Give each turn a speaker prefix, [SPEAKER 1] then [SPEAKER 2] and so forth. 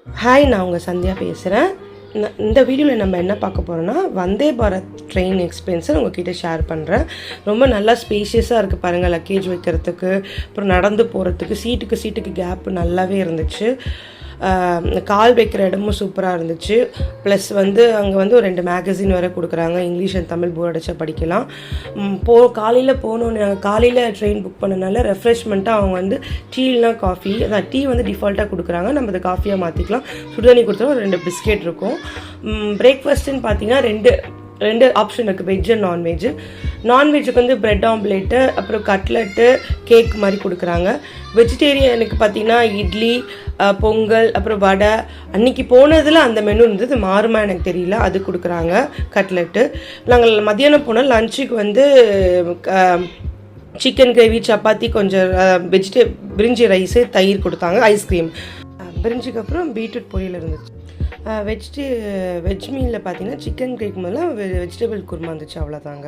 [SPEAKER 1] Hi, நான் உங்கள் சந்தியா பேசுகிறேன். இந்த வீடியோவில் நம்ம என்ன பார்க்க போகிறோன்னா, வந்தே பாரத் ட்ரெயின் எக்ஸ்பீரியன்ஸை உங்கள்கிட்ட ஷேர் பண்ணுறேன். ரொம்ப நல்லா ஸ்பேஷியஸாக இருக்குது பாருங்கள். லக்கேஜ் வைக்கிறதுக்கு, அப்புறம் நடந்து போகிறதுக்கு, சீட்டுக்கு கேப்பு நல்லாவே இருந்துச்சு. கால் வைக்கிற இடமும் சூப்பராக இருந்துச்சு. ப்ளஸ் அங்கே ஒரு 2 மேகசின் வேறு கொடுக்குறாங்க. இங்கிலீஷ் அண்ட் தமிழ் போர்டு அடிச்சா படிக்கலாம். காலையில் போனோன்னு காலையில் ட்ரெயின் புக் பண்ணனால ரெஃப்ரெஷ்மெண்ட்டாக அவங்க டீலாம் காஃபி, அதான் டீ டிஃபால்ட்டாக கொடுக்குறாங்க. நம்ம அதை காஃபியாக மாற்றிக்கலாம். சுடுதண்ணி கொடுத்தா ஒரு 2 பிஸ்கெட் இருக்கும். பிரேக்ஃபாஸ்ட்டுன்னு பார்த்தீங்கன்னா ரெண்டு ஆப்ஷன் இருக்குது, வெஜ் அண்ட் நான்வெஜ். நான்வெஜ்ஜுக்கு பிரெட் ஆம்லேட்டு, அப்புறம் கட்லெட்டு, கேக் மாதிரி கொடுக்குறாங்க. வெஜிடேரியனுக்கு பார்த்தீங்கன்னா இட்லி, பொங்கல், அப்புறம் வடை. அன்றைக்கி போனதில் அந்த மெனு இருந்தது, மாறுமா எனக்கு தெரியல, அது கொடுக்குறாங்க. கட்லெட்டு. நாங்கள் மத்தியானம் போனால் லஞ்சுக்கு சிக்கன் கிரேவி, சப்பாத்தி, கொஞ்சம் பிரிஞ்சி ரைஸு, தயிர் கொடுத்தாங்க, ஐஸ்கிரீம். பிரிஞ்சுக்கு அப்புறம் பீட்ரூட் பொரியல் இருந்துச்சு. வெஜ் மீலில் பார்த்தீங்கன்னா சிக்கன் கிரேவிக்கு முதல்ல வெஜிடபிள் குருமா இருந்துச்சு, அவ்வளோதாங்க.